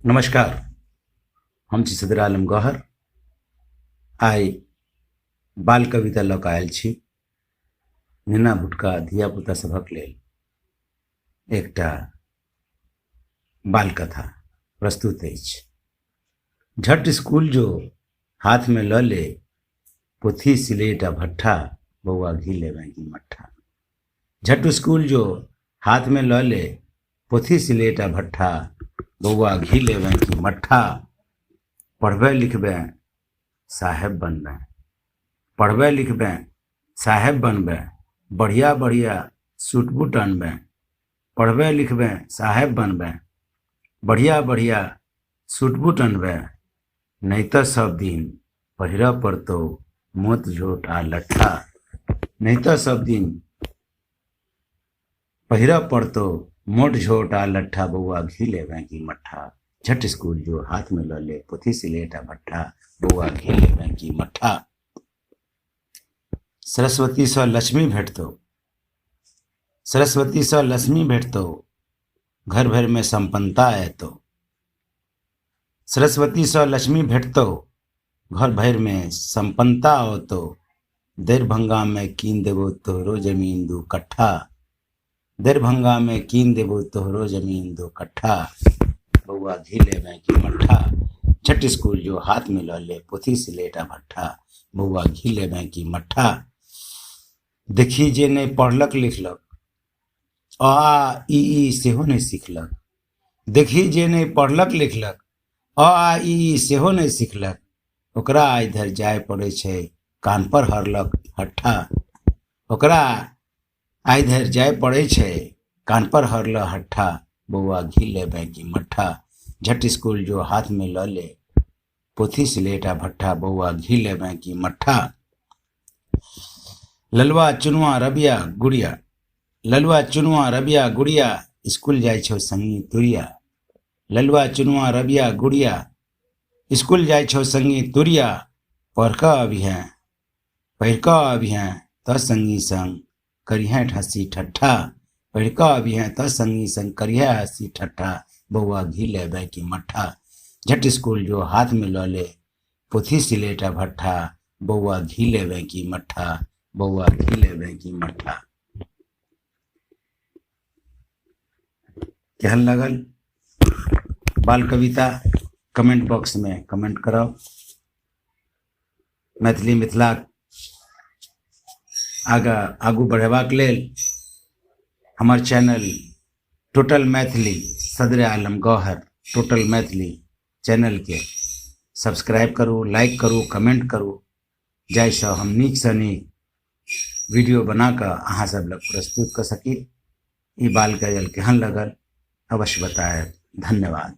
नमस्कार। हम छी सदर आलम गौहर। आई बाल कविता लऽ कऽ आयल छी। नेना भुटका धियापुता सभक लेल एकटा बाल कथा प्रस्तुत अछि। झट स्कूल जो हाथ में लऽ ले, पोथी सिलेट आ भट्ठा, बौआ घी लेबै की मट्ठा। झट स्कूल जो हाथ में लऽ ले, पोथी सिलेट आ भट्ठा, बौआ घी लेबै की मट्ठा। पढ़बै लिखबै साहेब बनबै, पढ़बै लिखबै साहेब बनबै, बढ़िया बढ़िया सूट बूट अनबै। पढ़बै लिखबै साहेब बनबै, बढ़िया बढ़िया सूट बूट अनबै। नहीं तऽ सब दिन पहिरऽ पड़तौ मोट झोट आ लट्ठा। नहीं तऽ सब दिन पहिरऽ पड़तौ मोट झोट आ लट्ठा, बौआ घी लेबै की मट्ठा। झट स्कूल जो हाथ में लऽ ले, पोथी सिलेट आ भट्ठा, बौआ घी लेबै की मट्ठा। सरस्वती सँ लक्ष्मी भेटतौ, सरस्वती सँ लक्ष्मी भेटतौ, घर भर में संपन्नता एतौ। सरस्वती सँ लक्ष्मी भेटतौ, घर भर में संपन्नता औतौ। दरभंगा में कीन देबौ तोहरो जमीन 2 कट्ठा। दरभंगा में कीन देबौ तोहरो जमीन 2 कट्ठा, बौआ घी लेबै की मट्ठा। झट स्कूल जो हाथ में लऽ ले, पोथी सिलेट आ भट्ठा, बौआ घी लेबै की मट्ठा। देखी जे नहीं पढ़लक लिखलक, अ आ इ ई सेहो नहीं सिखलक। देखी जे नहीं पढ़लक लिखलक, अ आ इ ई सेहो नहीं सिखलक, ओकरा इधर जाय पड़ै छै कान पर हरलक हट्ठा। ओकरा इधर जाय पड़ै छै कान पर हरल हट्ठा, बौआ घी लेबै की मट्ठा। झट स्कूल जो हाथ में लऽ ले, पोथी सिलेट आ भट्ठा, बौआ घी लेबै की मट्ठा। ललुआ चुनुआ रबिया गुड़िया, ललुआ चुनुआ रबिया गुड़िया, स्कूल जाय छौ संगी तुरिया। ललुआ चुनुआ रबिया गुड़िया, स्कूल जाय छौ संगी तुरिया। पढ़ कऽ अबिहें, पढ़ि कऽ अबिहें तऽ संगी संग करिहें हँसी ठट्ठा। पढ़ि कऽ अबिहें तऽ संगी संग करिहें हँसी ठट्ठा, बौआ घी लेबै की मट्ठा। झट स्कूल जो हाथ में लऽ ले, पोथी सिलेट आ भट्ठा, बौआ घी लेबै की मट्ठा, बौआ घी लेबै की मट्ठा। केहन लगल बाल कविता कमेंट बॉक्स में कमेंट करब। मैथिली मिथिलाक आगू बढ़ेबाक लेल हमर चैनल टोटल मैथिली सदर आलम गौहर टोटल मैथिली चैनल के सब्सक्राइब करू, लाइक करू, कमेंट करू, जाहिसँ हम नीक सँ नीक वीडियो बना कऽ अहाँ सब लग प्रस्तुत कर सकी। ई बाल गजल केहन लगल अवश्य बताएब। धन्यवाद।